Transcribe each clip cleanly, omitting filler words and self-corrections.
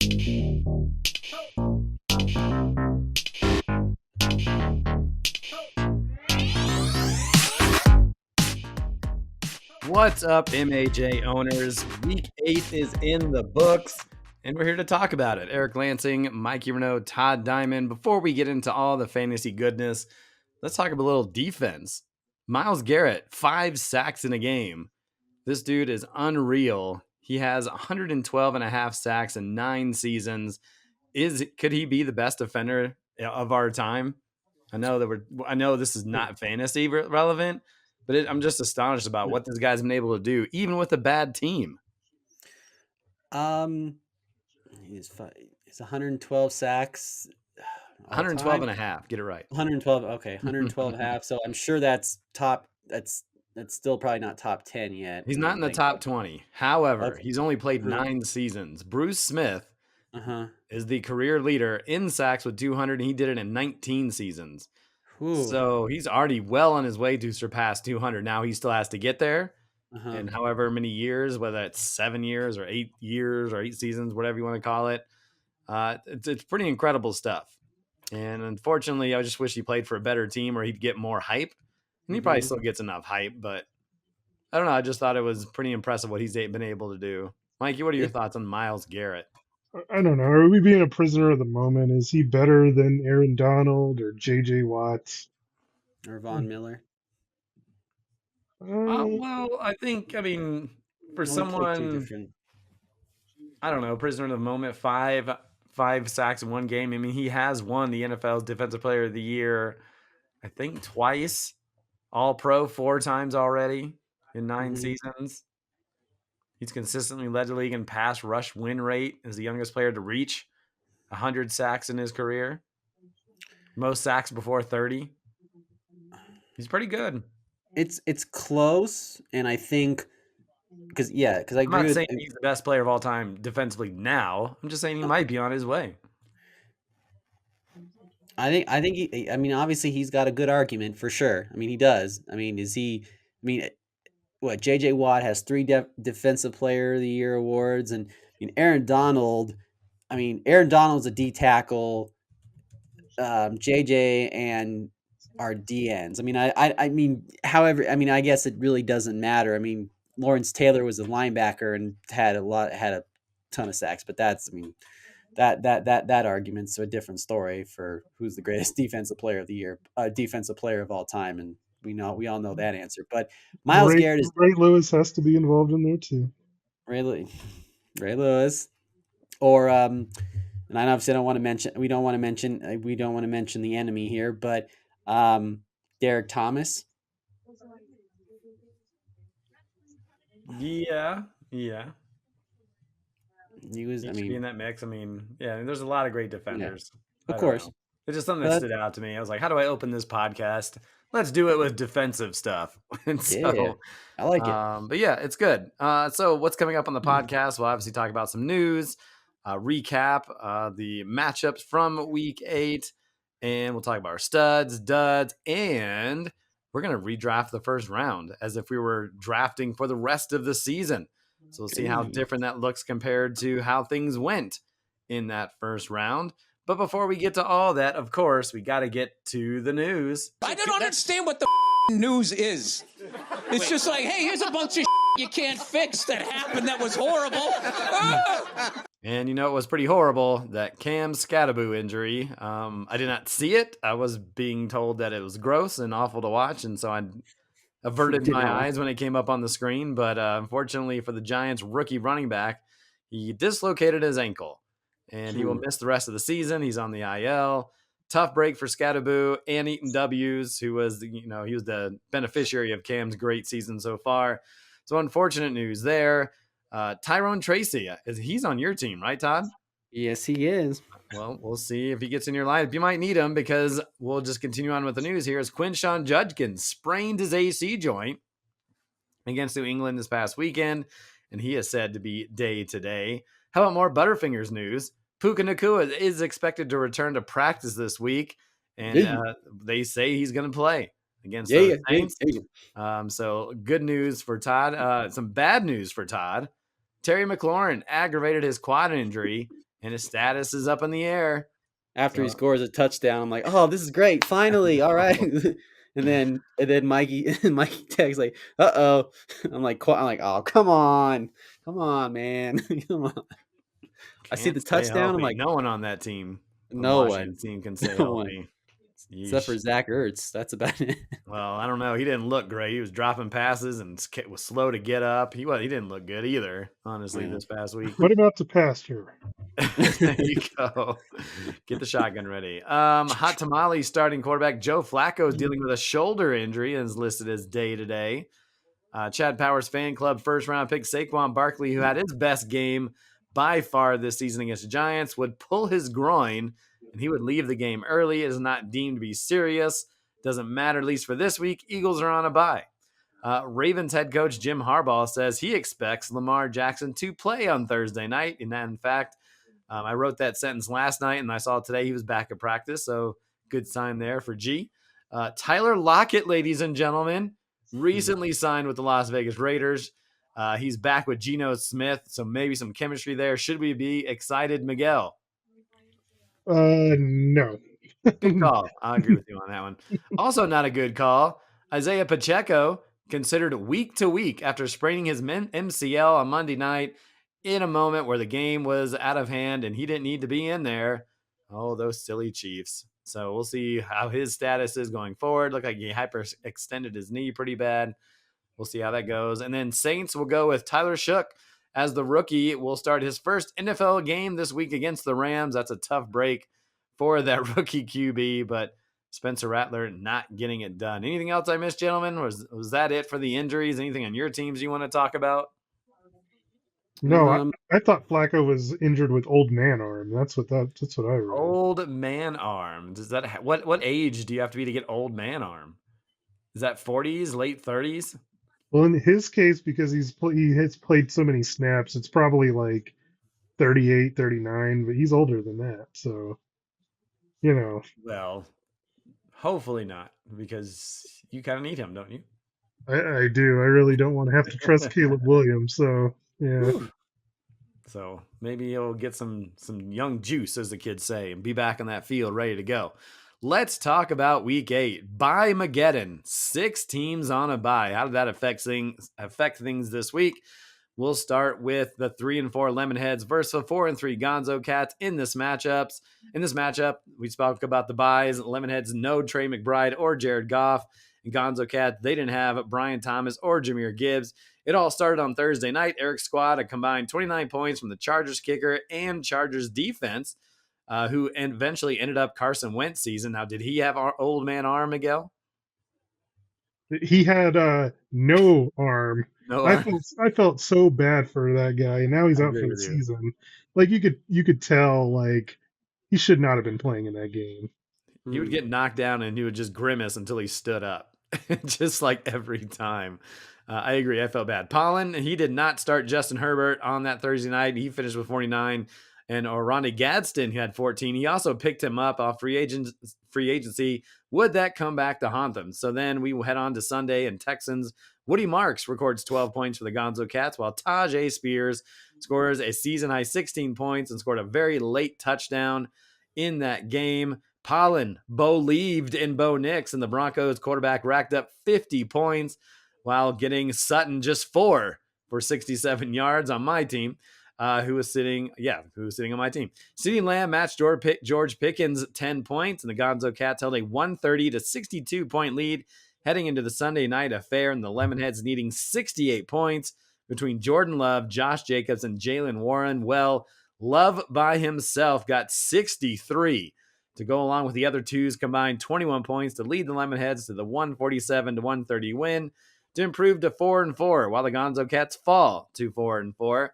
What's up, MHA owners? Week 8 is in the books, and we're here to talk about it. Eric Lansing, Mikey Renaud, Todd Diamond. Before we get into all the fantasy goodness, let's talk about a little defense. Myles Garrett, 5 sacks in a game. This dude is unreal. He has 112 and a half sacks in 9 seasons. Could he be the best defender of our time? I know this is not fantasy relevant, but I'm just astonished about what this guy's been able to do, even with a bad team. He's 112 sacks. 112 and a half. Get it right. 112. Okay, 112 and a half. So I'm sure that's top. That's still probably not top 10 yet. He's not in the top 20. However, Okay. he's only played 9 seasons. Bruce Smith is the career leader in sacks with 200, and he did it in 19 seasons. Ooh. So he's already well on his way to surpass 200. Now he still has to get there. And however many years, whether it's 7 years or 8 years or 8 seasons, whatever you want to call it, it's pretty incredible stuff. And unfortunately, I just wish he played for a better team or he'd get more hype. And he probably still gets enough hype, but I don't know. I just thought it was pretty impressive what he's been able to do. Mikey, what are your thoughts on Myles Garrett? I don't know. Are we being a prisoner of the moment? Is he better than Aaron Donald or J.J. Watt? Or Von Miller? Well, I mean, for someone, I don't know, prisoner of the moment, five sacks in one game. I mean, he has won the NFL's Defensive Player of the Year, I think twice, All-Pro 4 times already in 9 seasons. He's consistently led the league in pass rush win rate as the youngest player to reach 100 sacks in his career. Most sacks before 30. He's pretty good. It's close, and I think because I agree. I'm not saying he's the best player of all time defensively now. I'm just saying he might be on his way. I think he, I mean, obviously he's got a good argument for sure. I mean, he does. I mean, what J.J. Watt has 3 Defensive Player of the Year awards, and Aaron Donald's a D tackle. J.J. and our DNs. However, I guess it really doesn't matter. I mean, Lawrence Taylor was a linebacker and had a ton of sacks, but that argument's a different story for who's the greatest defensive player of the year, defensive player of all time, and we all know that answer. But Myles Garrett is Ray Lewis has to be involved in there too. Ray Lewis, or and I obviously don't want to mention. We don't want to mention the enemy here, but Derek Thomas. Yeah. He was. He should be in that mix. I mean, yeah, there's a lot of great defenders. Yeah, of course. It's just something that stood out to me. I was like, how do I open this podcast? Let's do it with defensive stuff. And so, I like it. But yeah, it's good. So what's coming up on the podcast? We'll obviously talk about some news, recap the matchups from week 8, and we'll talk about our studs, duds, and we're going to redraft the first round as if we were drafting for the rest of the season. So we'll see how different that looks compared to how things went in that first round. But before we get to all that, of course, we got to get to the news. I don't understand what the news is. It's just like, hey, here's a bunch of you can't fix that happened that was horrible. And it was pretty horrible, that Cam Scattaboo injury. I did not see it. I was being told that it was gross and awful to watch, and so I averted my eyes when it came up on the screen. But unfortunately for the Giants' rookie running back, he dislocated his ankle, and he will miss the rest of the season. He's on the IL. Tough break for Scattaboo and Eaton W's, who was, he was the beneficiary of Cam's great season so far. So unfortunate news there. Tyrone Tracy, he's on your team, right, Todd? Yes, he is. Well, we'll see if he gets in your lineup. You might need him because we'll just continue on with the news here. As Quinshawn Judkins sprained his AC joint against New England this past weekend, and he is said to be day to day. How about more Butterfingers news? Puka Nacua is expected to return to practice this week, and they say he's going to play against the Saints. So good news for Todd. Some bad news for Todd. Terry McLaurin aggravated his quad injury and his status is up in the air. After he So, scores a touchdown, I'm like, oh, this is great, finally, all right. and then Mikey texts like, uh-oh. I'm like, oh, come on, man, come on. I see can't the stay touchdown. I'm healthy. like, No one on that team, the no one, Washington team, can stay no one, healthy. except for Yeesh. Zach Ertz. That's about it. Well, I don't know. He didn't look great. He was dropping passes and was slow to get up. He didn't look good either, honestly, Yeah. this past week. What about the pasture? There you go. Get the shotgun ready. Hot Tamale starting quarterback Joe Flacco is dealing with a shoulder injury and is listed as day to day. Chad Powers fan club first round pick Saquon Barkley, who had his best game by far this season against the Giants, would pull his groin and he would leave the game early. It is not deemed to be serious. Doesn't matter, at least for this week. Eagles are on a bye. Ravens head coach Jim Harbaugh says he expects Lamar Jackson to play on Thursday night. And in fact, I wrote that sentence last night, and I saw today he was back at practice. So good sign there for G. Tyler Lockett, ladies and gentlemen, recently signed with the Las Vegas Raiders. He's back with Geno Smith, so maybe some chemistry there. Should we be excited, Miguel? No. Good call. I agree with you on that one. Also, not a good call. Isaiah Pacheco considered week to week after spraining his MCL on Monday night in a moment where the game was out of hand and he didn't need to be in there. Oh, those silly Chiefs. So we'll see how his status is going forward. Looked like he hyperextended his knee pretty bad. We'll see how that goes. And then Saints will go with Tyler Shook as the rookie. Will start his first NFL game this week against the Rams. That's a tough break for that rookie QB, but Spencer Rattler not getting it done. Anything else I missed, gentlemen? Was that it for the injuries? Anything on your teams you want to talk about? No, I thought Flacco was injured with old man arm. That's what I read. Old man arm. Does that what age do you have to be to get old man arm? Is that 40s, late 30s? Well, in his case, because he has played so many snaps, it's probably like 38, 39, but he's older than that. So, Well, hopefully not, because you kind of need him, don't you? I do. I really don't want to have to trust Caleb Williams. So, yeah. So maybe he'll get some young juice, as the kids say, and be back on that field ready to go. Let's talk about week 8. Bye Mageddon. 6 teams on a bye. How did that affect things this week? We'll start with the 3-4 Lemonheads versus the 4-3 Gonzo Cats in this matchup. We spoke about the byes. Lemonheads no Trey McBride or Jared Goff. And Gonzo Cats, they didn't have Brian Thomas or Jahmyr Gibbs. It all started on Thursday night. Eric's squad had combined 29 points from the Chargers kicker and Chargers defense, who eventually ended up Carson Wentz season. Now, did he have our old man arm, Miguel? He had no arm. No arm. I felt so bad for that guy. And now he's out for the season. Like you could tell like he should not have been playing in that game. He would get knocked down and he would just grimace until he stood up, just like every time. I agree. I felt bad. Pollen, he did not start Justin Herbert on that Thursday night. He finished with 49. And Ronnie Gadsden, who had 14, he also picked him up off free agency. Would that come back to haunt them? So then we head on to Sunday, and Texans. Woody Marks records 12 points for the Gonzo Cats, while Tajay Spears scores a season-high 16 points and scored a very late touchdown in that game. Pollen believed in Bo Nix, and the Broncos quarterback racked up 50 points while getting Sutton just 4 for 67 yards on my team. Who was sitting on my team. CeeDee Lamb matched George Pickens 10 points, and the Gonzo Cats held a 130 to 62 point lead heading into the Sunday night affair, and the Lemonheads needing 68 points between Jordan Love, Josh Jacobs, and Jalen Warren. Well, Love by himself got 63 to go along with the other twos combined 21 points to lead the Lemonheads to the 147 to 130 win to improve to 4-4, while the Gonzo Cats fall to 4-4.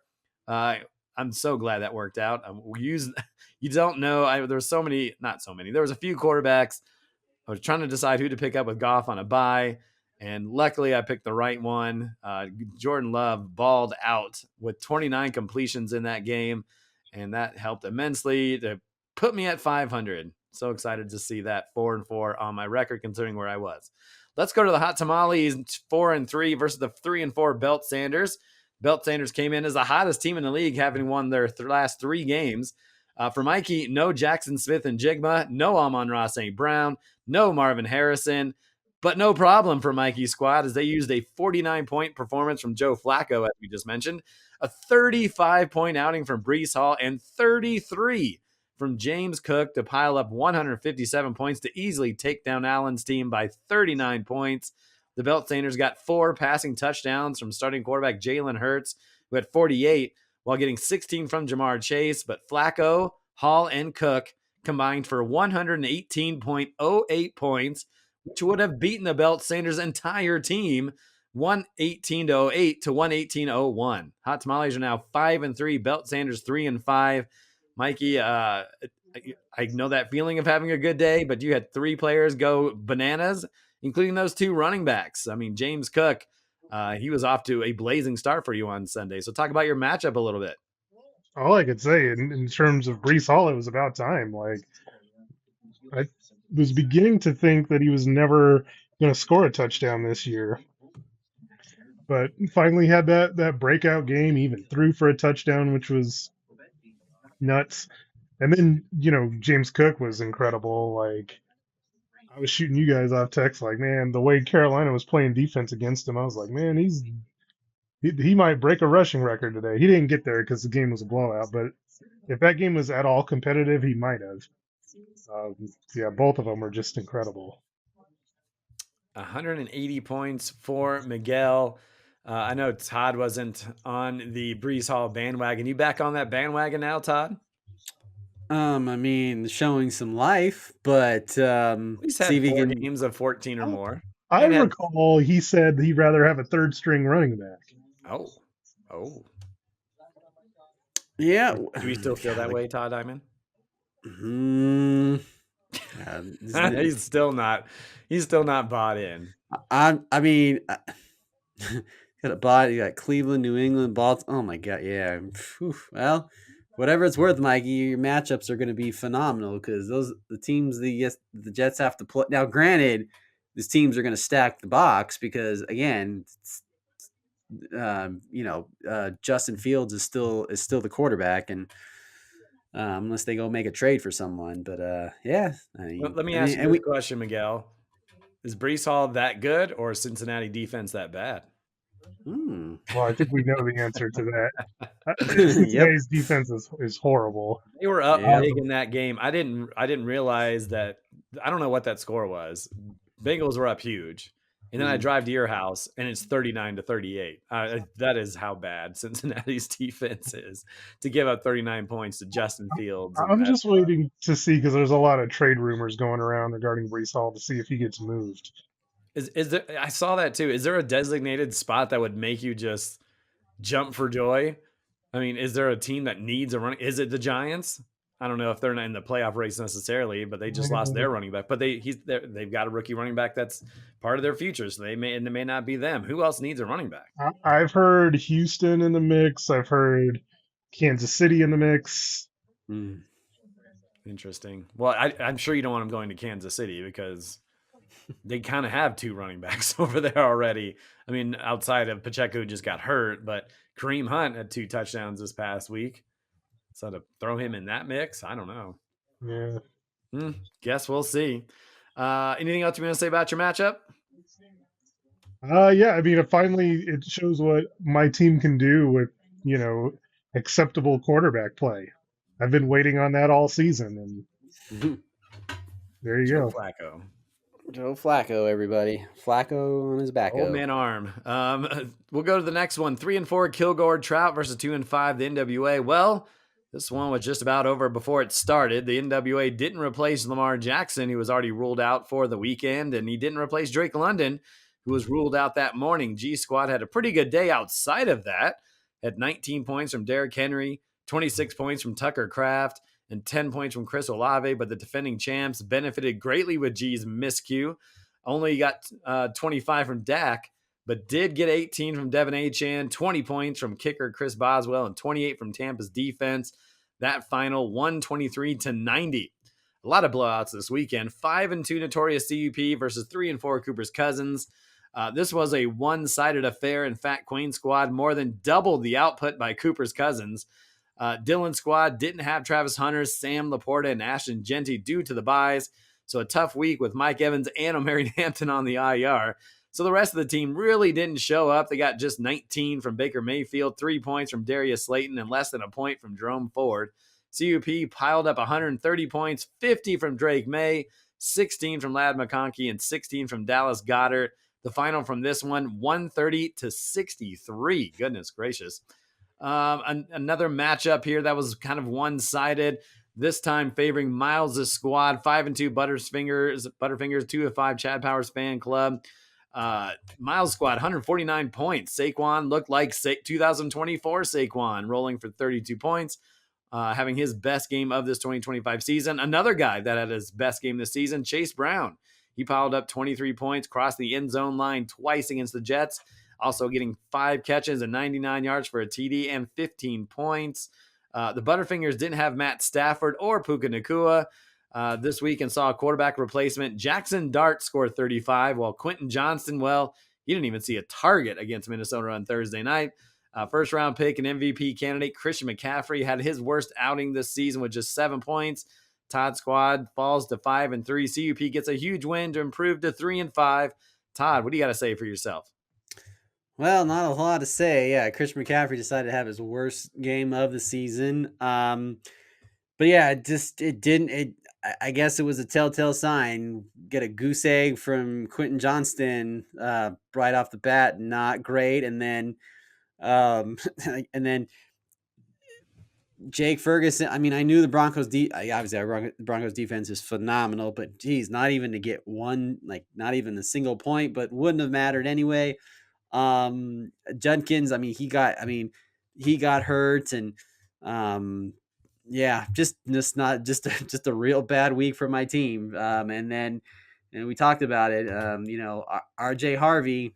I'm so glad that worked out. You don't know. There was a few quarterbacks. I was trying to decide who to pick up with Goff on a bye, and luckily I picked the right one. Jordan Love balled out with 29 completions in that game, and that helped immensely to put me at 500. So excited to see that 4-4 on my record, considering where I was. Let's go to the Hot Tamales, 4-3 versus the 3-4 Belt Sanders. Belt Sanders came in as the hottest team in the league, having won their last 3 games. For Mikey, no Jackson Smith and Jigma, no Amon-Ra St. Brown, no Marvin Harrison, but no problem for Mikey's squad as they used a 49-point performance from Joe Flacco, as we just mentioned, a 35-point outing from Breece Hall, and 33 from James Cook to pile up 157 points to easily take down Allen's team by 39 points. The Belt Sainers got 4 passing touchdowns from starting quarterback Jalen Hurts, who had 48, while getting 16 from Jamar Chase, but Flacco, Hall, and Cook combined for 118.08 points, which would have beaten the Belt Sainers' entire team 118-08 to 118-01. Hot Tamales are now 5-3, Belt Sanders 3-5. Mikey, I know that feeling of having a good day, but you had 3 players go bananas, including those 2 running backs. I mean, James Cook, he was off to a blazing start for you on Sunday. So talk about your matchup a little bit. All I could say in terms of Breece Hall, it was about time. Like, I was beginning to think that he was never going to score a touchdown this year, but finally had that breakout game, even threw for a touchdown, which was nuts. And then, James Cook was incredible. Like, I was shooting you guys off text, like, man, the way Carolina was playing defense against him, I was like, man, he might break a rushing record today. He didn't get there because the game was a blowout, but if that game was at all competitive, he might have. Yeah, both of them were just incredible. 180 points for Miguel. I know Todd wasn't on the Breece Hall bandwagon. You back on that bandwagon now, Todd? I mean, showing some life, but He's had 4 games of 14 or more. I recall he said he'd rather have a third string running back. Oh. Yeah. Do we still feel that way, Todd Diamond? He's still not bought in. I mean, got a body. You got Cleveland, New England, Baltimore. Oh my God, yeah. Whew. Well, whatever it's worth, Mikey, your matchups are going to be phenomenal because the teams the Jets have to play. Now, granted, these teams are going to stack the box because again, Justin Fields is still the quarterback, and unless they go make a trade for someone, but yeah. Let me ask you a question, Miguel. Is Breece Hall that good, or is Cincinnati defense that bad? Well, I think we know the answer to that. Cincinnati's defense is horrible. They were up big in that game. I didn't realize that. I don't know what that score was. Bengals were up huge. And then I drive to your house, and it's 39-38. That is how bad Cincinnati's defense is to give up 39 points to Justin Fields. I'm just waiting to see because there's a lot of trade rumors going around regarding Breece Hall to see if he gets moved. Is there? I saw that too. Is there a designated spot that would make you just jump for joy? I mean, is there a team that needs a run? Is it the Giants? I don't know if they're not in the playoff race necessarily, but they just lost their running back. But they've got a rookie running back that's part of their future, so it may not be them. Who else needs a running back? I've heard Houston in the mix. I've heard Kansas City in the mix. Interesting. Well, I'm sure you don't want them going to Kansas City because they kind of have 2 running backs over there already. I mean, outside of Pacheco, who just got hurt, but Kareem Hunt had 2 touchdowns this past week. So to throw him in that mix, I don't know. Yeah. Guess we'll see. Anything else you want to say about your matchup? Yeah, I mean, it shows what my team can do with, acceptable quarterback play. I've been waiting on that all season, and there you go. Joe Flacco, everybody. Flacco on his back. Old man arm. We'll go to the next one. 3-4 Kilgore Trout versus 2-5 the NWA. Well, this one was just about over before it started. The NWA didn't replace Lamar Jackson, who was already ruled out for the weekend, and he didn't replace Drake London, who was ruled out that morning. G Squad had a pretty good day outside of that. Had 19 points from Derrick Henry, 26 points from Tucker Kraft, and 10 points from Chris Olave, but the defending champs benefited greatly with G's miscue. Only got 25 from Dak, but did get 18 from Devin Achane, 20 points from kicker Chris Boswell, and 28 from Tampa's defense. That final 123-90. A lot of blowouts this weekend. 5-2 Notorious CUP versus 3-4 Cooper's Cousins. This was a one-sided affair. In fact, Queen Squad more than doubled the output by Cooper's Cousins. Dylan's squad didn't have Travis Hunter, Sam Laporta, and Ashton Genty due to the buys. So a tough week with Mike Evans and O'Mary Hampton on the IR. So the rest of the team really didn't show up. They got just 19 from Baker Mayfield, 3 points from Darius Slayton, and less than a point from Jerome Ford. CUP piled up 130 points, 50 from Drake May, 16 from Ladd McConkey, and 16 from Dallas Goddard. The final from this one, 130-63. Goodness gracious. Another matchup here that was kind of one-sided. This time favoring Miles' squad, 5-2 Butterfingers, 2-5 Chad Powers fan club. Miles' squad, 149 points. Saquon looked like 2024 Saquon, rolling for 32 points, having his best game of this 2025 season. Another guy that had his best game this season, Chase Brown. He piled up 23 points, crossed the end zone line twice against the Jets, also getting 5 catches and 99 yards for a TD and 15 points. The Butterfingers didn't have Matt Stafford or Puka Nacua this week and saw a quarterback replacement. Jackson Dart scored 35, while Quentin Johnston, well, he didn't even see a target against Minnesota on Thursday night. First-round pick and MVP candidate Christian McCaffrey had his worst outing this season with just 7 points. Todd's squad falls to 5-3. CUP gets a huge win to improve to 3-5. Todd, what do you got to say for yourself? Well, not a whole lot to say. Yeah, Christian McCaffrey decided to have his worst game of the season. But yeah, I guess it was a telltale sign. Get a goose egg from Quentin Johnston right off the bat, not great, and then Jake Ferguson. I mean, I knew the Broncos. Obviously, the Broncos defense is phenomenal, but geez, not even to get one, like not even a single point, but wouldn't have mattered anyway. Judkins, he got hurt, and yeah, just a real bad week for my team. And we talked about it. RJ Harvey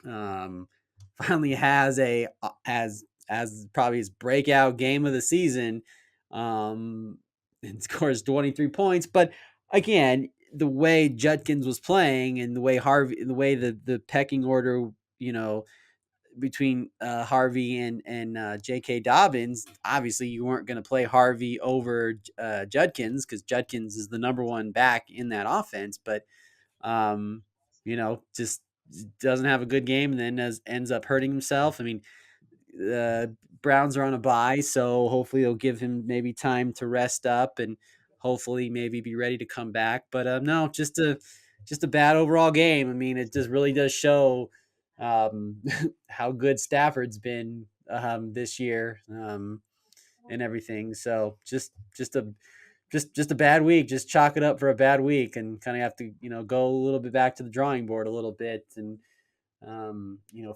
finally has probably his breakout game of the season, and scores 23 points. But again, the way Judkins was playing and the way the pecking order, between Harvey and J.K. Dobbins, obviously you weren't going to play Harvey over Judkins because Judkins is the number one back in that offense. But, just doesn't have a good game and then ends up hurting himself. I mean, Browns are on a bye, so hopefully they'll give him maybe time to rest up and hopefully maybe be ready to come back. But no, just a bad overall game. I mean, it just really does show how good Stafford's been this year and everything. So just a bad week. Just chalk it up for a bad week and kind of have to go a little bit back to the drawing board a little bit and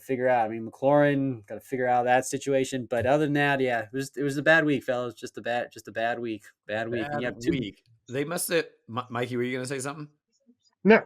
figure out. I mean, McLaurin got to figure out that situation. But other than that, yeah, it was a bad week, fellas. Just a bad week. Bad week. Week. They must have. Mikey, were you going to say something? No.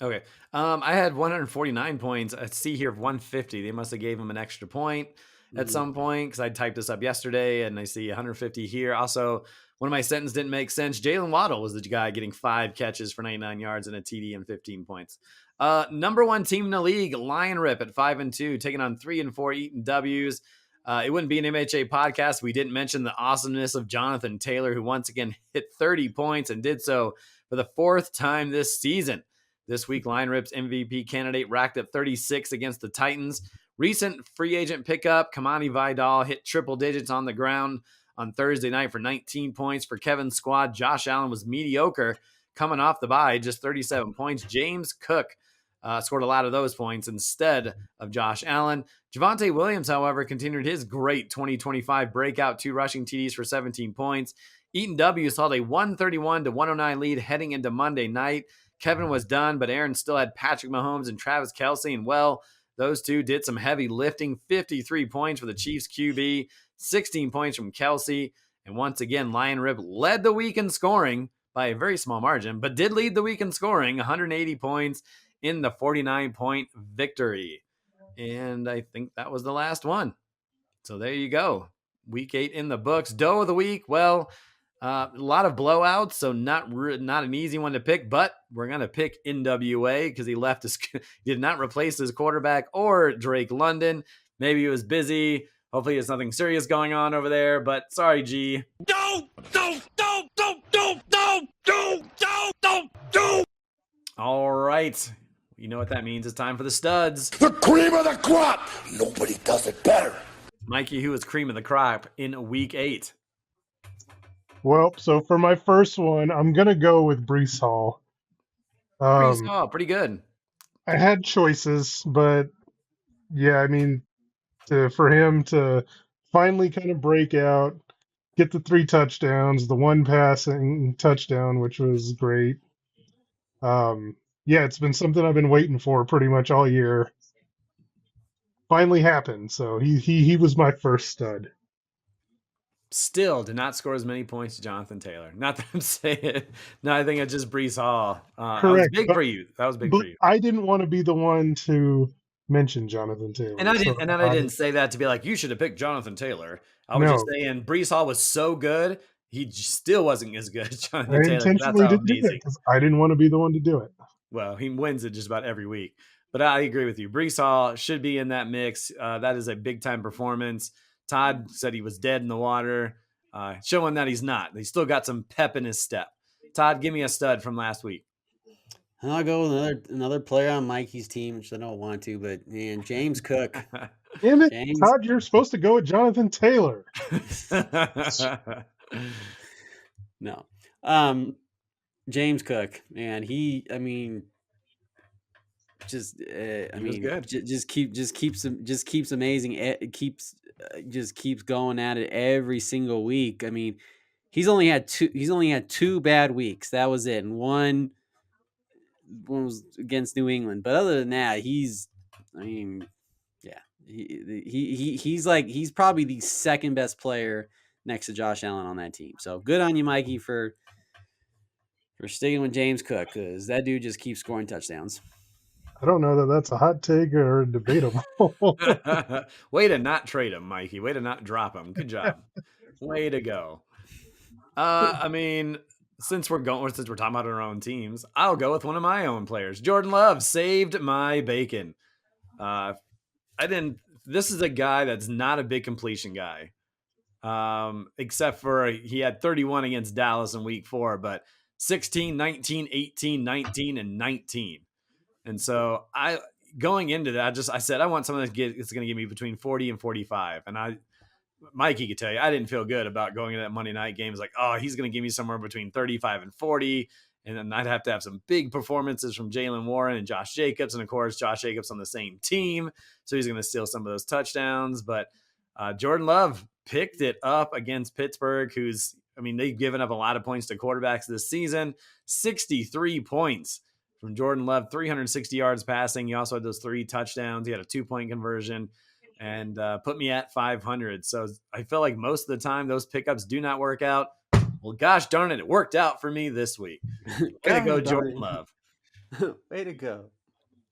Okay. I had 149 points. I see here 150. They must have gave him an extra point at some point because I typed this up yesterday and I see 150 here. Also, one of my sentences didn't make sense. Jalen Waddle was the guy getting 5 catches for 99 yards and a TD and 15 points. Number 1 team in the league, Lion Rip at 5-2, taking on 3-4 Eaton W's. It wouldn't be an MHA podcast. We didn't mention the awesomeness of Jonathan Taylor, who once again hit 30 points and did so for the 4th time this season. This week, Lion Rip's MVP candidate racked up 36 against the Titans. Recent free agent pickup, Kamani Vidal hit triple digits on the ground on Thursday night for 19 points. For Kevin's squad, Josh Allen was mediocre coming off the bye, just 37 points. James Cook scored a lot of those points instead of Josh Allen. Javonte Williams, however, continued his great 2025 breakout, 2 rushing TDs for 17 points. Eaton W held a 131-109 lead heading into Monday night. Kevin was done, but Aaron still had Patrick Mahomes and Travis Kelce, and well, those two did some heavy lifting. 53 points for the Chiefs QB, 16 points from Kelce, and once again, Lion Rip led the week in scoring by a very small margin, but did lead the week in scoring, 180 points in the 49-point victory. And I think that was the last one. So there you go. Week 8 in the books. Doe of the week, well, a lot of blowouts, so not an easy one to pick, but we're going to pick NWA because he did not replace his quarterback or Drake London. Maybe he was busy Hopefully there's nothing serious going on over there, but sorry, G. No. All right. You know what that means. It's time for the studs. The cream of the crop. Nobody does it better. Mikey, who is cream of the crop in week 8? Well, so for my first one, I'm gonna go with Brees Hall. Pretty good. I had choices, but yeah, I mean, for him to finally kind of break out, get the 3 touchdowns, the 1 passing touchdown, which was great. Yeah, it's been something I've been waiting for pretty much all year. Finally happened, so he was my first stud. Still did not score as many points as Jonathan Taylor. Not that I'm saying it. No, I think it's just Brees Hall. That was Correct, big but- for you. That was big But for you. I didn't want to be the one to mention Jonathan Taylor. And I so didn't say that to be like, you should have picked Jonathan Taylor. I was No. just saying Brees Hall was so good, he still wasn't as good as Jonathan I Taylor. That's intentionally how didn't do amazing. it because I didn't want to be the one to do it. Well, he wins it just about every week. But I agree with you. Brees Hall should be in that mix. That is a big-time performance. Todd said he was dead in the water, showing that he's not. He's still got some pep in his step. Todd, give me a stud from last week. I'll go with another player on Mikey's team, which I don't want to, but man, James Cook. Damn it, James. Todd, you're supposed to go with Jonathan Taylor. No. James Cook, man, he was good. Just keeps amazing. It keeps going at it every single week. I mean, he's only had 2 bad weeks. That was it. And one was against New England. But other than that, he's probably the second best player next to Josh Allen on that team. So good on you, Mikey, for sticking with James Cook, because that dude just keeps scoring touchdowns. I don't know that that's a hot take or debatable. Way to not trade him, Mikey. Way to not drop him. Good job. Way to go. I mean, since we're talking about our own teams, I'll go with one of my own players. Jordan Love saved my bacon. This is a guy that's not a big completion guy. Except for he had 31 against Dallas in week 4, but 16, 19, 18, 19, and 19. And so going into that, I said, I want something that's going to give me between 40 and 45. And Mikey could tell you, I didn't feel good about going into that Monday night game. It's like, oh, he's going to give me somewhere between 35 and 40. And then I'd have to have some big performances from Jalen Warren and Josh Jacobs. And of course, Josh Jacobs on the same team. So he's going to steal some of those touchdowns. But Jordan Love picked it up against Pittsburgh, they've given up a lot of points to quarterbacks this season. 63 points from Jordan Love, 360 yards passing. He also had those 3 touchdowns. He had a 2-point conversion and put me at 500. So I feel like most of the time those pickups do not work out. Well, gosh darn it, it worked out for me this week. Way to go, Jordan Love. Way to go.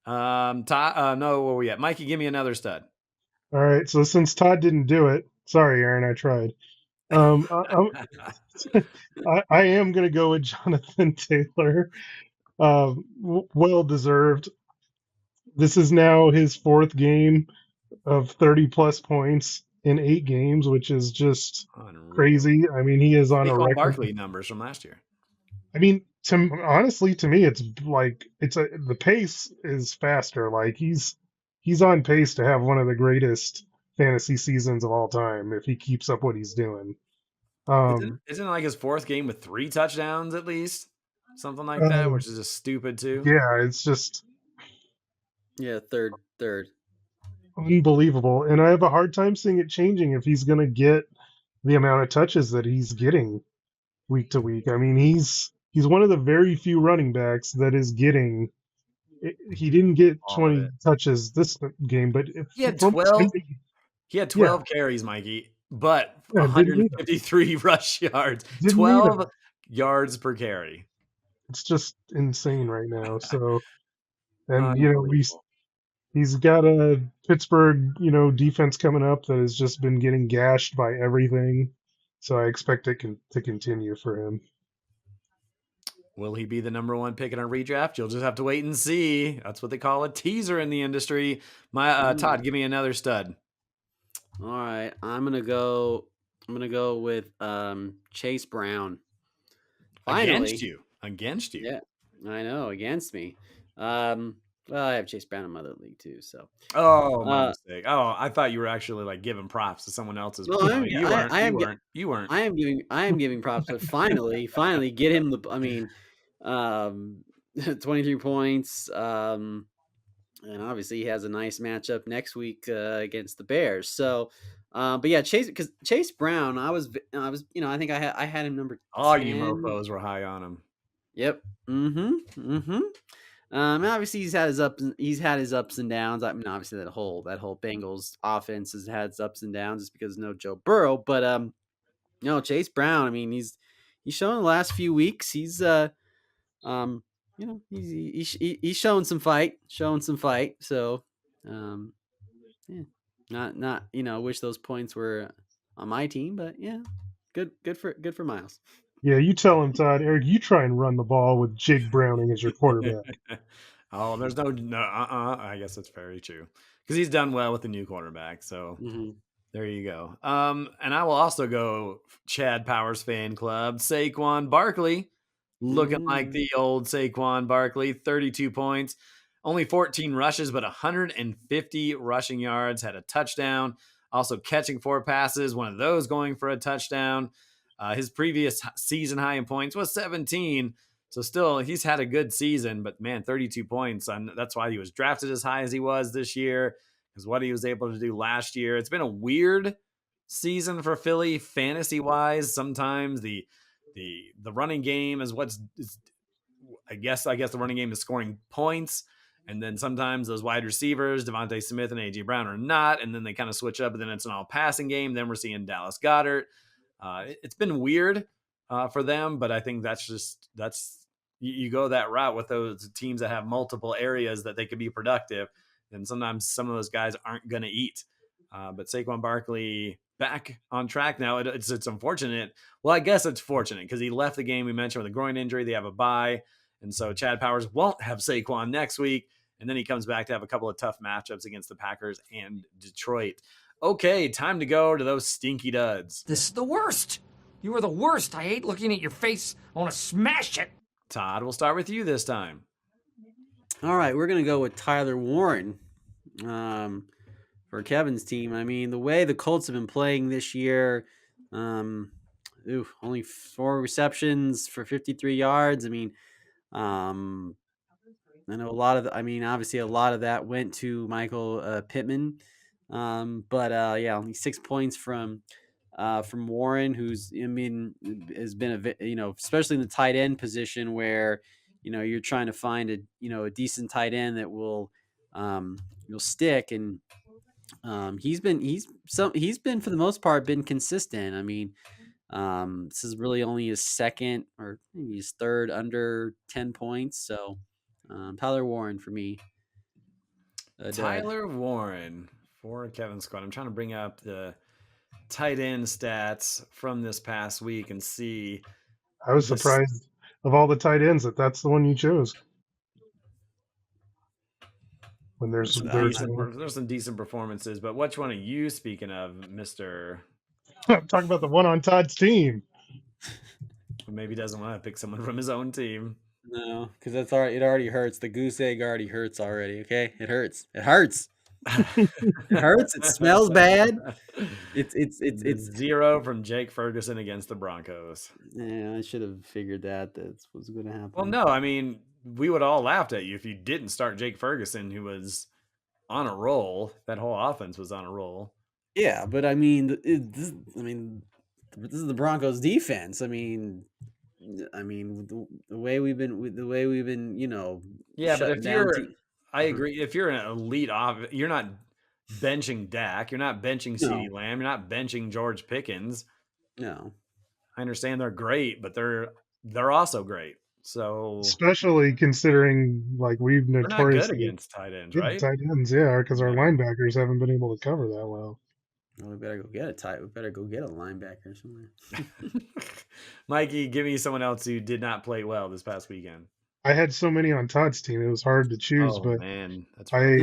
Todd, no, where we at? Mikey, give me another stud. All right, so since Todd didn't do it, sorry, Aaron, I tried. I am going to go with Jonathan Taylor. Well deserved. This is now his 4th game of 30 plus points in 8 games, which is just crazy. I mean, he is on a record. Barkley numbers from last year. I mean, honestly, to me, it's like the pace is faster. Like he's on pace to have one of the greatest fantasy seasons of all time if he keeps up what he's doing. Isn't it like his 4th game with 3 touchdowns at least? Something like that, which is just stupid too. Yeah, it's just third. Unbelievable. And I have a hard time seeing it changing if he's going to get the amount of touches that he's getting week to week. I mean, he's one of the very few running backs that is getting. He didn't get 20 touches this game, but he had 12. He had 12 carries, Mikey, but 153 rush yards, 12 yards per carry. It's just insane right now. So, and he's got a Pittsburgh defense coming up that has just been getting gashed by everything. So I expect it to continue for him. Will he be the number 1 pick in our redraft? You'll just have to wait and see. That's what they call a teaser in the industry. Todd, give me another stud. All right, I'm gonna go. I'm gonna go with Chase Brown. Against Finally, you. Against you. yeah, I know against me. Well, I have Chase Brown in my other league too. So, Oh, my uh, mistake. Oh, I thought you were actually like giving props to someone else's. no, No, you weren't. I You am weren't. You weren't. I am giving props, but finally get him the. I mean, um, 23 points. And obviously he has a nice matchup next week against the Bears. So, but yeah, Chase Brown, I was, I think I had him number All you 10. mofos were high on him. Yep. Mm-hmm. And obviously he's had his ups and downs. I mean, obviously that whole Bengals offense has had its ups and downs just because no Joe Burrow. But no, Chase Brown. I mean, he's shown the last few weeks. Um, he's showing some fight, So, um, yeah, not wish those points were on my team, but yeah, good for Miles. Yeah, you tell him, Todd. Eric, you try and run the ball with Jake Browning as your quarterback. Oh, there's no. I guess that's very true because he's done well with the new quarterback. So Mm-hmm. there you go. And I will also go Chad Powers fan club. Saquon Barkley looking like Mm-hmm. the old Saquon Barkley, 32 points, only 14 rushes, but 150 rushing yards, had a touchdown, also catching 4 passes, one of those going for a touchdown. His previous season high in points was 17. So still, he's had a good season, but man, 32 points. And that's why he was drafted as high as he was this year, because what he was able to do last year. It's been a weird season for Philly fantasy wise. Sometimes the running game is I guess the running game is scoring points, and then sometimes those wide receivers, Devontae Smith and AJ Brown, are not, and then they kind of switch up, and then it's an all passing game. Then we're seeing Dallas Goedert. It's been weird for them, but I think that's you go that route with those teams that have multiple areas that they could be productive. And sometimes some of those guys aren't going to eat. But Saquon Barkley back on track now. It's unfortunate. Well, I guess it's fortunate because he left the game. We mentioned with a groin injury, they have a bye, and so Chad Powers won't have Saquon next week. And then he comes back to have a couple of tough matchups against the Packers and Detroit. Okay, time to go to those stinky duds. This is the worst. You are the worst. I hate looking at your face. I want to smash it. Todd, we'll start with you this time. All right, we're gonna go with Tyler Warren for Kevin's team. I mean, the way the Colts have been playing this year, only 4 receptions for 53 yards. I mean, I know obviously a lot of that went to Michael Pittman, but yeah, only 6 points from Warren, who's has been especially in the tight end position where you're trying to find a decent tight end that will stick, and he's been for the most part been consistent. I mean, this is really only his second or maybe his third under 10 points. So Tyler Warren for me. Tyler Warren for Kevin's squad. I'm trying to bring up the tight end stats from this past week and see. I was surprised of all the tight ends that's the one you chose. When there's some decent performances, but which one are you speaking of, Mister? I'm talking about the one on Todd's team. Maybe doesn't want to pick someone from his own team. No, because it already hurts. The goose egg already hurts already. Okay, it hurts. It hurts. It hurts. It smells bad. It's 0 from Jake Ferguson against the Broncos. Yeah, I should have figured that was going to happen. Well, no, I mean, we would all laughed at you if you didn't start Jake Ferguson, who was on a roll. That whole offense was on a roll. Yeah, but I mean, this is the Broncos defense. I mean, the way we've been, Yeah, but if you're, I Mm-hmm. agree. If you're an elite off, you're not benching Dak. You're not benching CeeDee Lamb. You're not benching George Pickens. No, I understand they're great, but they're also great. So especially considering like we've we're not good notoriously against tight ends, right? tight ends, yeah, because our linebackers haven't been able to cover that well. Well, we better go get a linebacker somewhere. Mikey, give me someone else who did not play well this past weekend. I had so many on Todd's team; it was hard to choose. Oh but man, that's right.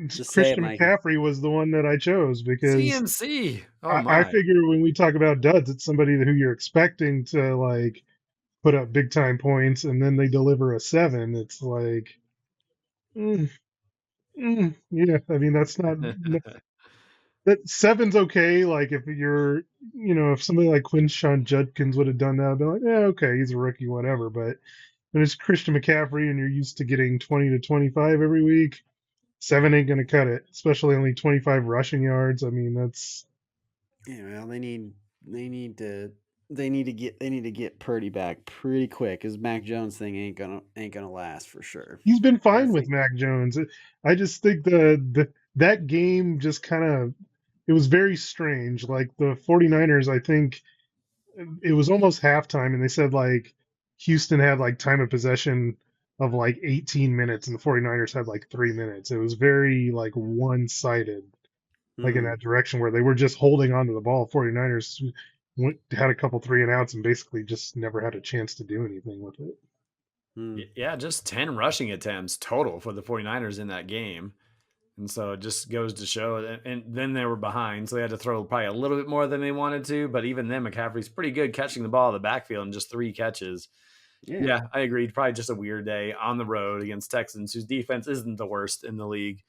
Just say it, Christian Mikey. McCaffrey was the one that I chose because CMC. Oh I my. figure when we talk about duds, it's somebody who you're expecting to like put up big time points, and then they deliver a 7. It's like, mm, yeah. I mean, that's not that seven's okay. Like if you're, if somebody like Quinshawn Judkins would have done that, I'd be like, yeah, okay, he's a rookie, whatever. But when it's Christian McCaffrey and you're used to getting 20 to 25 every week, 7 ain't gonna cut it. Especially only 25 rushing yards. I mean, that's Yeah, well, they need to get Purdy back pretty quick because Mac Jones thing ain't gonna last for sure. he's been I fine with think. Mac Jones. I just think that game just kind of it was very strange. Like the 49ers, I think it was almost halftime, and they said like Houston had like time of possession of like 18 minutes, and the 49ers had like 3 minutes. It was very like one-sided, like in Hmm. that direction where they were just holding on to the ball. 49ers had a couple 3-and-outs and basically just never had a chance to do anything with it. Hmm. Yeah, just 10 rushing attempts total for the 49ers in that game. And so it just goes to show that, and then they were behind, so they had to throw probably a little bit more than they wanted to. But even then, McCaffrey's pretty good catching the ball in the backfield in just 3 catches. Yeah. Yeah, I agreed. Probably just a weird day on the road against Texans, whose defense isn't the worst in the league.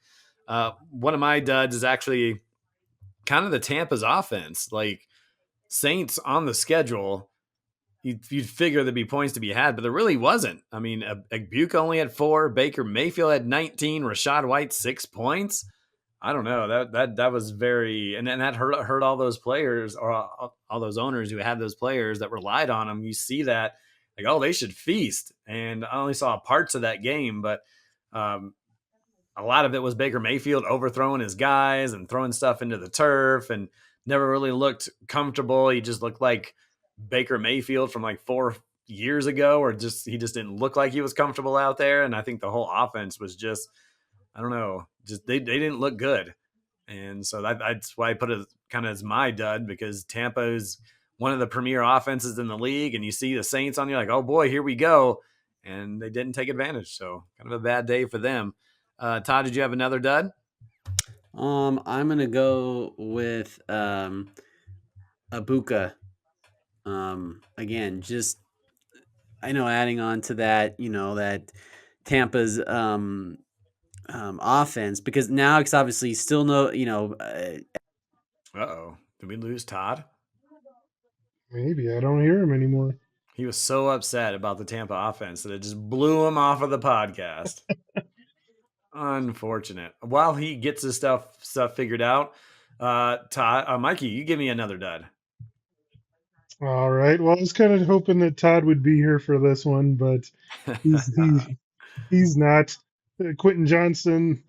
One of my duds is actually kind of the Tampa's offense. Like Saints on the schedule, you'd figure there'd be points to be had, but there really wasn't. I mean, Agbuka only had 4, Baker Mayfield had 19, Rashad White 6 points. I don't know, that was very, and that hurt all those players, or all those owners who had those players that relied on them. You see that like, oh, they should feast. And I only saw parts of that game, but um, a lot of it was Baker Mayfield overthrowing his guys and throwing stuff into the turf and never really looked comfortable. He just looked like Baker Mayfield from like 4 years ago, or he just didn't look like he was comfortable out there. And I think the whole offense was just, I don't know, just they didn't look good. And so that's why I put it kind of as my dud, because Tampa is one of the premier offenses in the league. And you see the Saints on, you're like, oh boy, here we go. And they didn't take advantage. So kind of a bad day for them. Todd, did you have another dud? I'm gonna go with Abuka. Again, just I know adding on to that, that Tampa's offense because now it's obviously still no, Uh-oh. Did we lose Todd? Maybe I don't hear him anymore. He was so upset about the Tampa offense that it just blew him off of the podcast. Unfortunate. While he gets his stuff figured out, Todd, Mikey, you give me another dud. All right. Well, I was kind of hoping that Todd would be here for this one, but he's not. Quentin Johnston,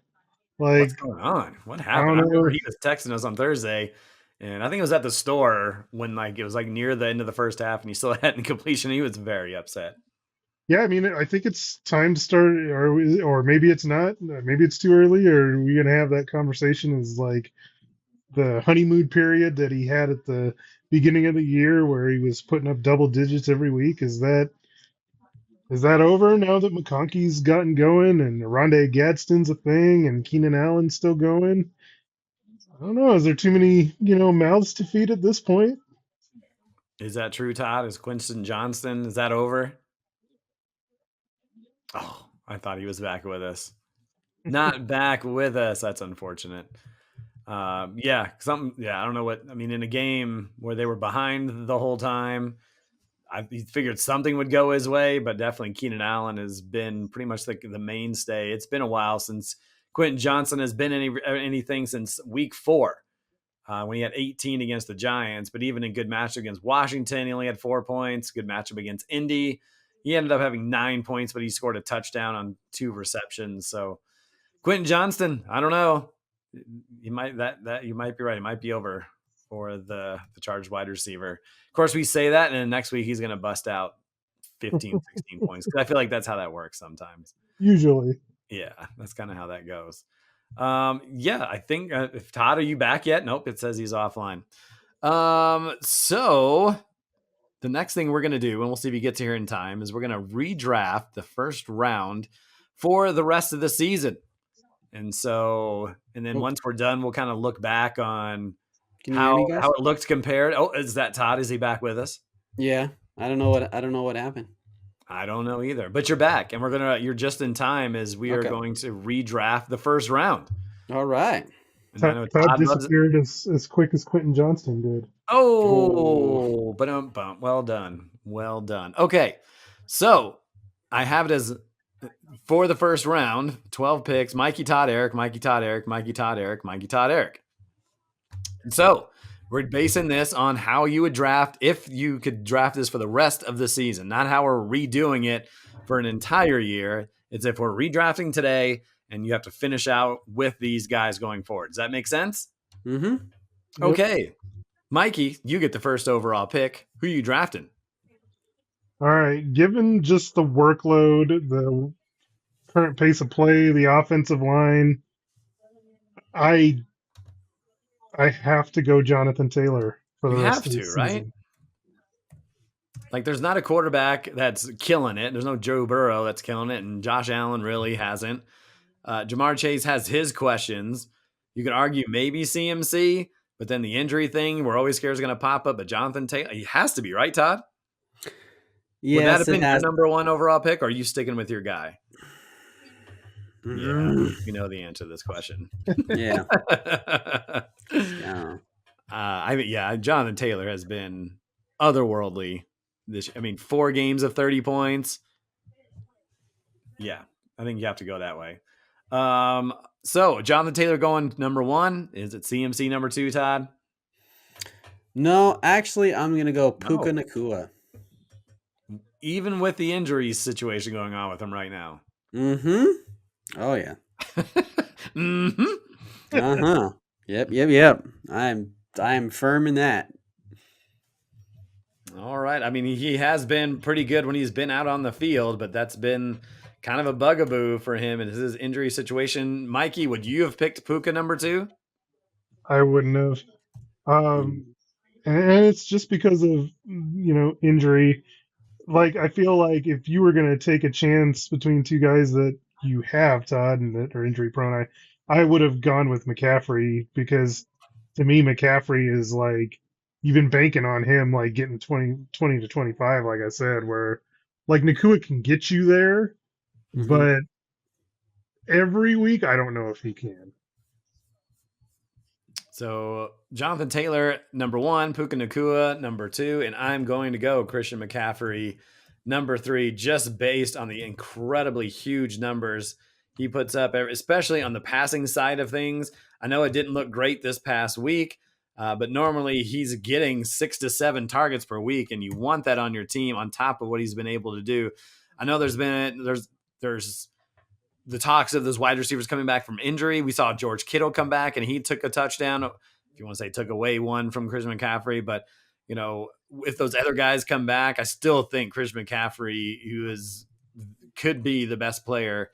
What's like, going on? What I happened? don't I know. remember he was texting us on Thursday, and I think it was at the store when like it was like near the end of the first half, and he still hadn't completion. He was very upset. Yeah, I mean, I think it's time to start, or maybe it's not. Maybe it's too early. Or are we gonna have that conversation? Is like the honeymoon period that he had at the beginning of the year, where he was putting up double digits every week. Is that over now that McConkey's gotten going and Rondé Gadsden's a thing and Keenan Allen's still going? I don't know. Is there too many, mouths to feed at this point? Is that true, Todd? Is Quentin Johnston, is that over? Oh, I thought he was back with us. Not back with us. That's unfortunate. Yeah, I don't know what, I mean, in a game where they were behind the whole time, I figured something would go his way, but definitely Keenan Allen has been pretty much the mainstay. It's been a while since Quentin Johnson has been anything since week 4. When he had 18 against the Giants, but even in good matchup against Washington, he only had 4 points. Good matchup against Indy, he ended up having 9 points, but he scored a touchdown on 2 receptions. So Quentin Johnston, I don't know. You might you might be right. It might be over for the charged wide receiver. Of course, we say that, and then next week he's going to bust out 15, 16 points. Because I feel like that's how that works sometimes. Usually. Yeah, that's kind of how that goes. Yeah, I think if Todd, are you back yet? Nope, it says he's offline. So the next thing we're going to do, and we'll see if he gets here in time, is we're going to redraft the first round for the rest of the season. And so, and then once we're done, we'll kind of look back on Can you hear me, guys? how it looked compared. Oh, is that Todd? Is he back with us? Yeah, I don't know what happened. I don't know either, but you're back, and you're just in time as we are going to redraft the first round. All right. And I know Todd Todd loves it. disappeared as quick as Quentin Johnston did. Oh, but well done. Well done. Okay. So I have it as for the first round, 12 picks, Mikey, Todd, Eric, Mikey, Todd, Eric, Mikey, Todd, Eric, Mikey, Todd, Eric. And so we're basing this on how you would draft if you could draft this for the rest of the season, not how we're redoing it for an entire year. It's if we're redrafting today and you have to finish out with these guys going forward. Does that make sense? Mm-hmm. Okay. Mikey, you get the first overall pick. Who are you drafting? All right. Given just the workload, the current pace of play, the offensive line, I have to go Jonathan Taylor for the You rest have of the to, season. right? Like, there's not a quarterback that's killing it. There's no Joe Burrow that's killing it, and Josh Allen really hasn't. Jamar Chase has his questions. You could argue maybe CMC, but then the injury thing, we're always scared is going to pop up. But Jonathan Taylor, he has to be, right, Todd? Yes, Would that have been it has. your number one overall pick, or are you sticking with your guy? Mm-hmm. Yeah, you know the answer to this question. Yeah. Yeah. Jonathan Taylor has been otherworldly. 4 games of 30 points. Yeah, I think you have to go that way. So Jonathan Taylor going number 1. Is it CMC number 2, Todd? No, actually, I'm gonna go Puka Nacua. Even with the injury situation going on with him right now. Mm-hmm. Oh yeah. Mm-hmm. Uh-huh. Yep. I'm firm in that. All right. I mean, he has been pretty good when he's been out on the field, but that's been kind of a bugaboo for him and his injury situation. Mikey, would you have picked Puka number 2? I wouldn't have. And it's just because of injury. Like, I feel like if you were going to take a chance between two guys that you have, Todd, and that are injury prone, I would have gone with McCaffrey, because to me McCaffrey is like, you've been banking on him like getting 20 to 25, like I said, where like Nakua can get you there, but every week I don't know if he can. So Jonathan Taylor, number 1, Puka Nacua, number 2, and I'm going to go Christian McCaffrey, number 3, just based on the incredibly huge numbers he puts up, especially on the passing side of things. I know it didn't look great this past week, but normally he's getting 6 to 7 targets per week, and you want that on your team on top of what he's been able to do. I know there's the talks of those wide receivers coming back from injury. We saw George Kittle come back and he took a touchdown. If you want to say took away one from Christian McCaffrey, but if those other guys come back, I still think Christian McCaffrey, could be the best player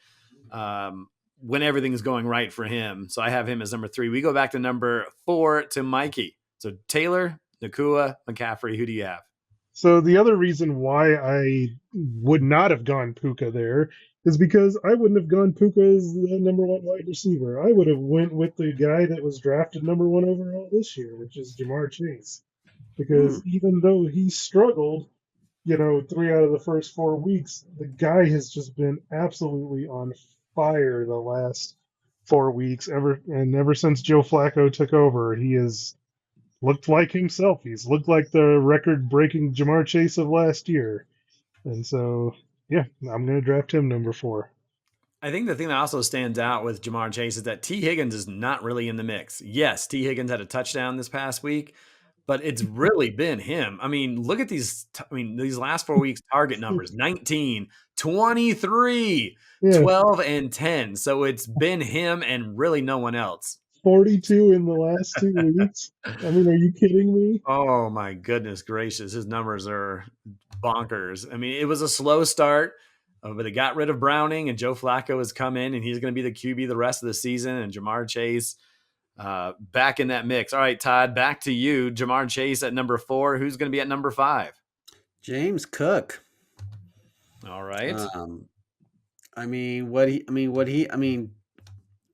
when everything's going right for him. So I have him as number 3. We go back to number 4 to Mikey. So Taylor, Nacua, McCaffrey, who do you have? So the other reason why I would not have gone Puka there is because I wouldn't have gone Puka as the number 1 wide receiver. I would have went with the guy that was drafted number 1 overall this year, which is Jamar Chase. Because even though he struggled, 3 out of the first 4 weeks, the guy has just been absolutely on fire the last 4 weeks. Ever since Joe Flacco took over, he has looked like himself. He's looked like the record-breaking Jamar Chase of last year. And so, yeah, I'm going to draft him number 4. I think the thing that also stands out with Jamar Chase is that T. Higgins is not really in the mix. Yes, T. Higgins had a touchdown this past week, but it's really been him. I mean, look at these last 4 weeks target numbers: 19, 23, 12, and 10. So it's been him and really no one else. 42 in the last 2 weeks. I mean, are you kidding me? Oh my goodness gracious. His numbers are bonkers. I mean, it was a slow start, but they got rid of Browning and Joe Flacco has come in and he's going to be the QB the rest of the season, and Jamar Chase back in that mix. All right, Todd, back to you. Jamar Chase at number 4. Who's going to be at number 5? James Cook. All right.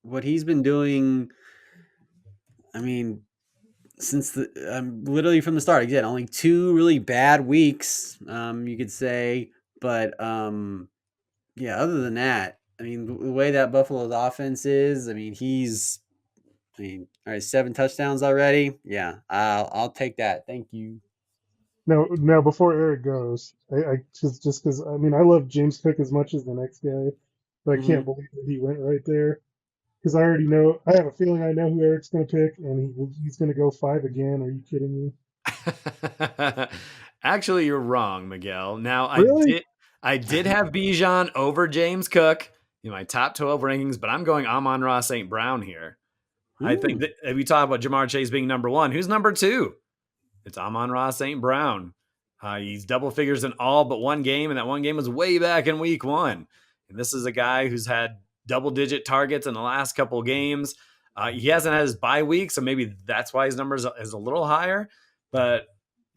what he's been doing. I mean, since literally from the start. Again, only 2 really bad weeks, you could say, but yeah. Other than that, I mean, the way that Buffalo's offense is, I mean, all right, 7 touchdowns already. Yeah, I'll take that. Thank you. Now before Eric goes, I just because I mean I love James Cook as much as the next guy, but I can't Hmm. believe that he went right there because I already know. I have a feeling I know who Eric's going to pick, and he's going to go 5 again. Are you kidding me? Actually, you're wrong, Miguel. Now, Really? I did have Bijan over James Cook in my top 12 rankings, but I'm going Amon-Ra St. Brown here. I think Hmm. that if we talk about Jamar Chase being number one, who's number two? It's Amon-Ra St. Brown. He's double figures in all but one game, and that one game was way back in week one. And this is a guy who's had double-digit targets in the last couple games. He hasn't had his bye week, so maybe that's why his numbers is a little higher. But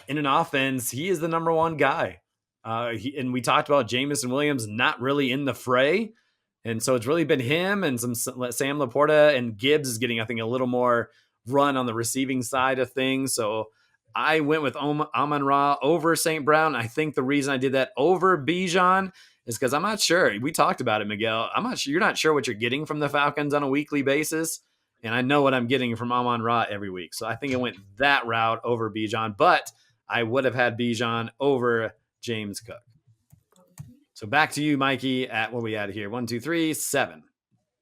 in an offense, he is the number one guy. And we talked about Jamison Williams not really in the fray. And so it's really been him and some Sam Laporta, and Gibbs is getting, I think, a little more run on the receiving side of things. So I went with Amon Ra over St. Brown. I think the reason I did that over Bijan is because I'm not sure. We talked about it, Miguel. I'm not sure. You're not sure what you're getting from the Falcons on a weekly basis. And I know what I'm getting from Amon Ra every week. So I think it went that route over Bijan. But I would have had Bijan over James Cook. So back to you, Mikey, at what we had here. 1, 2, 3, 7.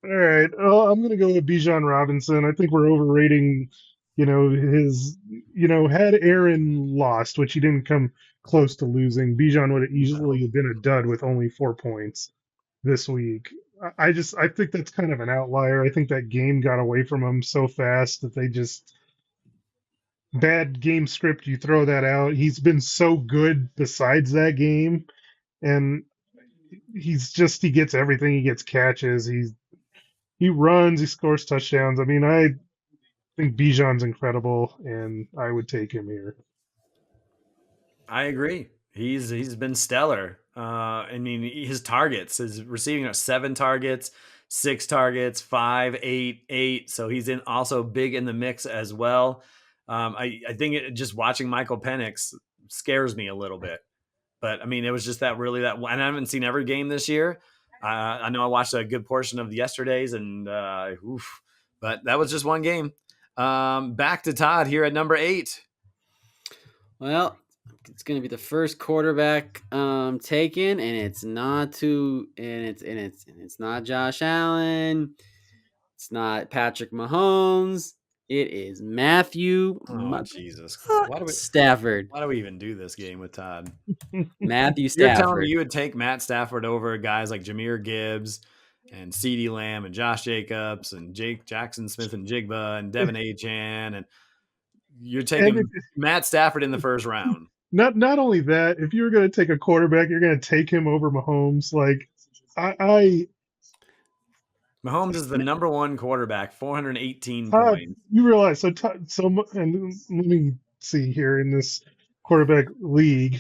All right. Well, I'm going to go with Bijan Robinson. I think we're overrating, his, had Aaron lost, which he didn't come close to losing, Bijan would have easily been a dud with only 4 points this week. I think that's kind of an outlier. I think that game got away from him so fast that they just bad game script. You throw that out. He's been so good besides that game, and he gets everything. He gets catches. He runs. He scores touchdowns. I mean, I think Bijan's incredible, and I would take him here. I agree. He's been stellar. I mean, his targets, his receiving are 7 targets, 6 targets, 5, 8, 8. So he's in also big in the mix as well. I think just watching Michael Penix scares me a little bit. But I mean, it was just that really that, and I haven't seen every game this year. I know I watched a good portion of yesterday's, and but that was just one game. Back to Todd here at number 8. Well, it's going to be the first quarterback taken, and it's not it's not Josh Allen. It's not Patrick Mahomes. It is Matthew Oh Jesus! Stafford. Why do we even do this game with Todd? Matthew You're telling me Stafford. you would take Matt Stafford over guys like Jameer Gibbs and CeeDee Lamb and Josh Jacobs and Jake Jackson Smith and Jigba and Devin Achan, and you're And taking Matt Stafford in the first round. not only that, if you were going to take a quarterback, you're going to take him over Mahomes. Like, I Mahomes is the number one quarterback, 418 Todd, points. you realize and let me see here in this quarterback league.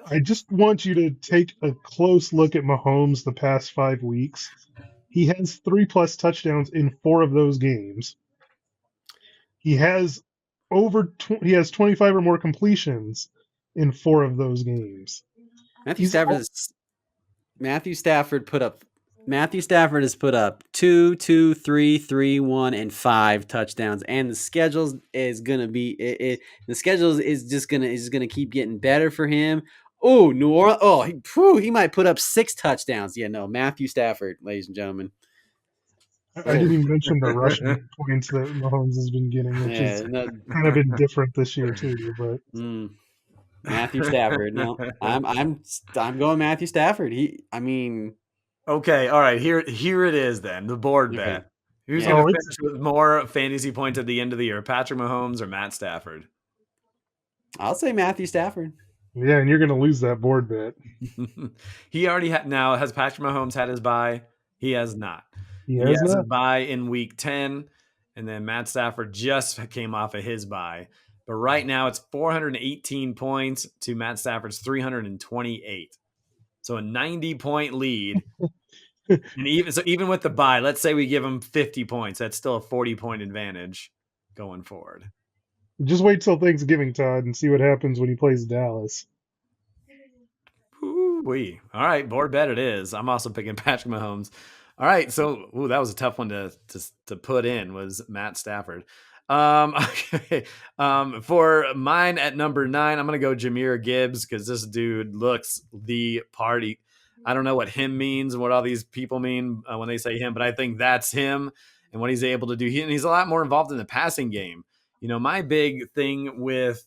I just want you to take a close look at Mahomes the past 5 weeks. He has 3+ touchdowns in 4 of those games. He has he has 25 or more completions in 4 of those games. Matthew He's Stafford is Matthew Stafford put up Matthew Stafford has put up 2, 2, 3, 3, 1, and 5 touchdowns, and the schedules is gonna be the schedules is just gonna keep getting better for him. Oh, New Orleans! Oh, he might put up 6 touchdowns. Yeah, no, Matthew Stafford, ladies and gentlemen. I Oh, didn't even mention the rushing points that Mahomes has been getting, which yeah, is no, kind of been different this year too. But Matthew Stafford. No, I'm going Matthew Stafford. I mean, Okay, all right. Here it is then. The board okay, bet. Who's yeah. going to oh, it's finish with more fantasy points at the end of the year? Patrick Mahomes or Matt Stafford? I'll say Matthew Stafford. yeah, and you're going to lose that board bet. He already now has Patrick Mahomes had his bye? He has not. He He has has a not. bye in week 10, and then Matt Stafford just came off of his bye. But right now it's 418 points to Matt Stafford's 328. So a 90-point lead. And even with the bye, let's say we give him 50 points, that's still a 40-point advantage going forward. Just wait till Thanksgiving, Todd, and see what happens when he plays Dallas. Ooh-wee. All right, board bet it is. I'm also picking Patrick Mahomes. All right, so that was a tough one to put in, was Matt Stafford. Okay. For mine at number 9, I'm gonna go Jahmyr Gibbs because this dude looks the party. I don't know what him means and what all these people mean when they say him, but I think that's him and what he's able to do. And he's a lot more involved in the passing game. My big thing with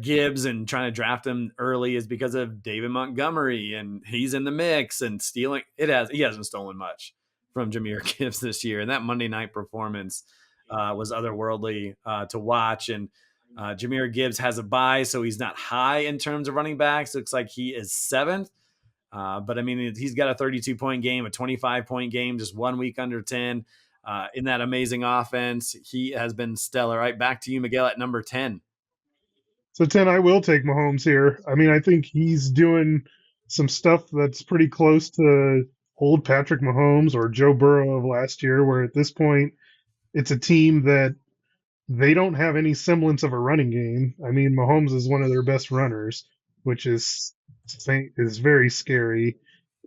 Gibbs and trying to draft him early is because of David Montgomery, and he's in the mix and stealing. He hasn't stolen much from Jahmyr Gibbs this year, and that Monday night performance was otherworldly to watch. And Jahmyr Gibbs has a bye, so he's not high in terms of running backs. Looks like he is 7th. But I mean, he's got a 32-point game, a 25-point game, just 1 week under 10 in that amazing offense. He has been stellar. All right, back to you, Miguel, at number 10. So 10, I will take Mahomes here. I mean, I think he's doing some stuff that's pretty close to old Patrick Mahomes or Joe Burrow of last year, where at this point it's a team that they don't have any semblance of a running game. I mean, Mahomes is one of their best runners, which is very scary.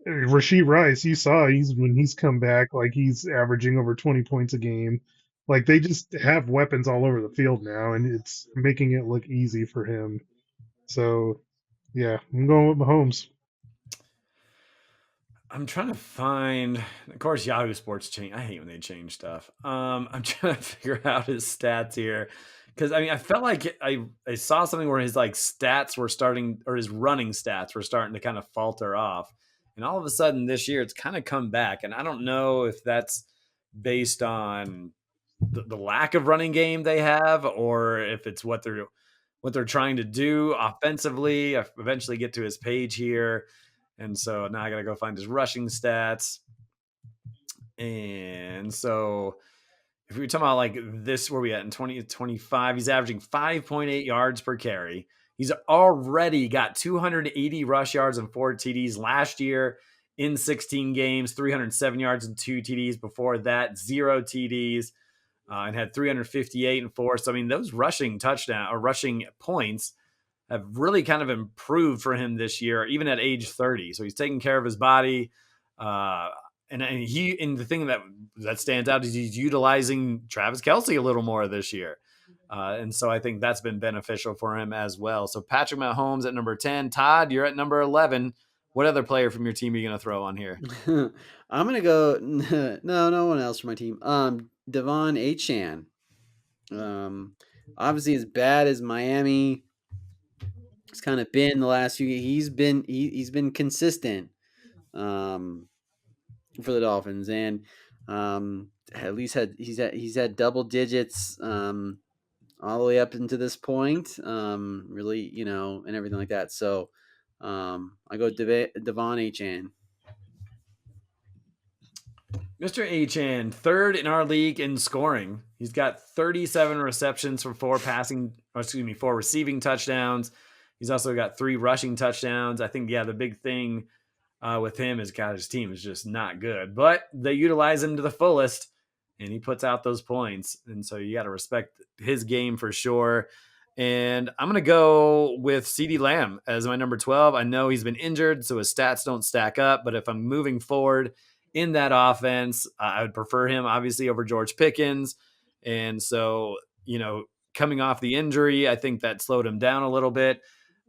Rashid Rice, you saw when he's come back, like he's averaging over 20 points a game. Like they just have weapons all over the field now, and it's making it look easy for him. So, yeah, I'm going with Mahomes. I'm trying to find, of course, Yahoo Sports change. I hate when they change stuff. I'm trying to figure out his stats here because I mean, I felt like I saw something where his like stats were starting, or his running stats were starting to kind of falter off, and all of a sudden this year it's kind of come back, and I don't know if that's based on the lack of running game they have, or if it's what they're trying to do offensively. I eventually get to his page here. And so now I got to go find his rushing stats. And so if we were talking about like this, where we at in 2025, he's averaging 5.8 yards per carry. He's already got 280 rush yards and 4 TDs last year in 16 games, 307 yards and 2 TDs. Before that, 0 TDs and had 358 and 4. So, I mean, those rushing points have really kind of improved for him this year, even at age 30. So he's taking care of his body. And the thing that stands out is he's utilizing Travis Kelce a little more this year. And so I think that's been beneficial for him as well. So Patrick Mahomes at number 10. Todd, you're at number 11. What other player from your team are you going to throw on here? I'm going to go, no one else from my team. Devon Achane. Obviously as bad as Miami, it's kind of been the last few. He's been consistent for the Dolphins, and at least he's had double digits all the way up into this point. Really, and everything like that. So I go Devon Achane. Mr. Achane, 3rd in our league in scoring. He's got 37 receptions for 4 receiving touchdowns. He's also got 3 rushing touchdowns. I think, the big thing with him is his team is just not good, but they utilize him to the fullest, and he puts out those points. And so you got to respect his game for sure. And I'm going to go with CeeDee Lamb as my number 12. I know he's been injured, so his stats don't stack up, but if I'm moving forward in that offense, I would prefer him obviously over George Pickens. And so, coming off the injury, I think that slowed him down a little bit.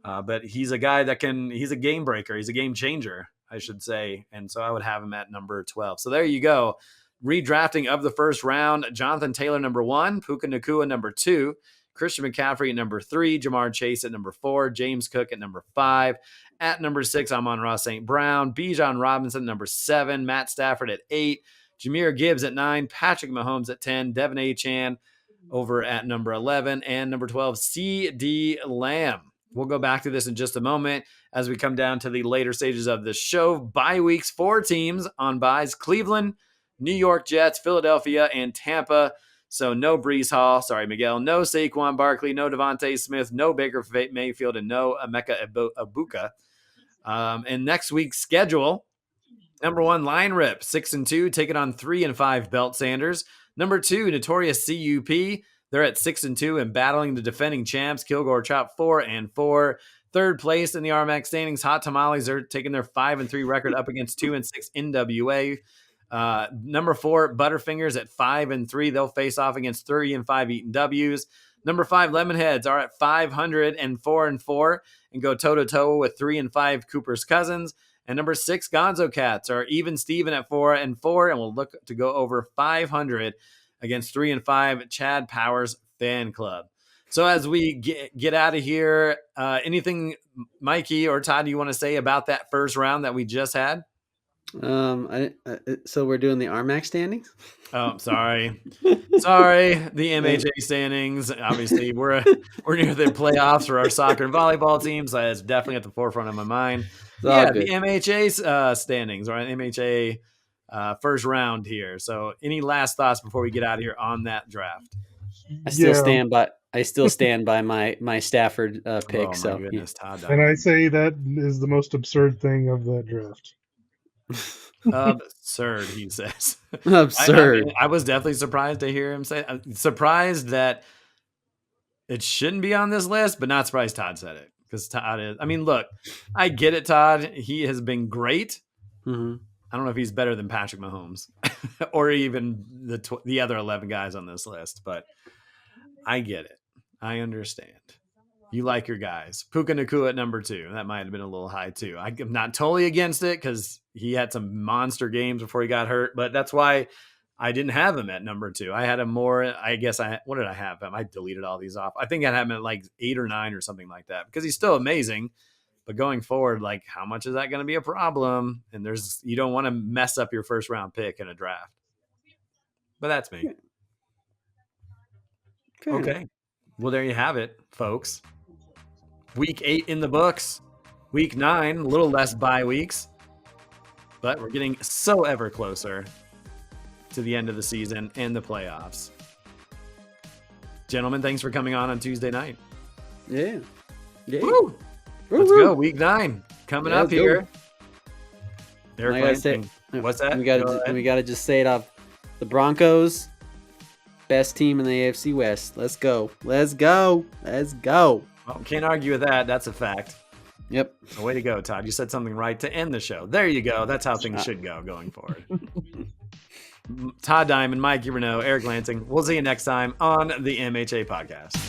But he's a guy he's a game breaker. He's a game changer, I should say. And so I would have him at number 12. So there you go. Redrafting of the first round: Jonathan Taylor, number 1, Puka Nacua, number 2, Christian McCaffrey at number 3, Jamar Chase at number 4, James Cook at number 5. At number 6, Amon-Ra St. Brown, Bijan Robinson, number 7, Matt Stafford at 8, Jahmyr Gibbs at 9, Patrick Mahomes at 10, Devon Achane over at number 11, and number 12, CeeDee Lamb. We'll go back to this in just a moment as we come down to the later stages of the show. Bye weeks, 4 teams on byes: Cleveland, New York Jets, Philadelphia, and Tampa. So no Breece Hall, sorry, Miguel, no Saquon Barkley, no Devontae Smith, no Baker Mayfield, and no Emeka Ibuka. And next week's schedule, Number 1, Line Rip, 6-2, taking on 3-5 Belt Sanders. Number 2, Notorious CUP. They're at 6-2 and battling the defending champs, Kilgore Chop, 4-4. Third place in the RMAC standings, Hot Tamales are taking their 5-3 record up against 2-6 NWA. Number 4, Butterfingers at 5-3. They'll face off against 3-5 Eaton W's. Number 5, Lemonheads are at 500 and 4-4 and go toe-to-toe with 3-5 Cooper's Cousins. And number 6, Gonzo Cats are even Steven at 4-4 and will look to go over 500 against 3-5 Chad Powers Fan Club. So as we get out of here, anything, Mikey or Todd, you want to say about that first round that we just had? So we're doing the RMAC standings? Oh, sorry. Sorry, the MHA standings. Obviously, we're near the playoffs for our soccer and volleyball teams. So it's definitely at the forefront of my mind. Yeah, the MHA standings, or MHA first round here. So any last thoughts before we get out of here on that draft? I still stand by my Stafford pick. Oh, my so goodness, Todd. And I say that is the most absurd thing of that draft. Absurd, he says. Absurd. I was definitely surprised to hear him say. Surprised that it shouldn't be on this list, but not surprised Todd said it, because Todd is. I mean, look, I get it, Todd. He has been great. Mm-hmm. I don't know if he's better than Patrick Mahomes or even the other 11 guys on this list, but I get it. I understand. You like your guys. Puka Nacua at number 2. That might have been a little high too. I'm not totally against it because he had some monster games before he got hurt, but that's why I didn't have him at number 2. I had him more. I guess what did I have him? I deleted all these off. I think I had him at like 8 or 9 or something like that, because he's still amazing. But going forward, like, how much is that going to be a problem? And you don't want to mess up your first round pick in a draft. But that's me. Okay. Well, there you have it, folks. Week 8 in the books. Week 9, a little less bye weeks. But we're getting so ever closer to the end of the season and the playoffs. Gentlemen, thanks for coming on Tuesday night. Yeah. Woo! Let's go. Week 9 coming up here. Eric Lansing. What's that? We got to just say it off. The Broncos, best team in the AFC West. Let's go. Let's go. Let's go. Well, can't argue with that. That's a fact. Yep. So way to go, Todd. You said something right to end the show. There you go. That's how things should go going forward. Todd Diamond, Mike Renault, Eric Lansing. We'll see you next time on the MHA podcast.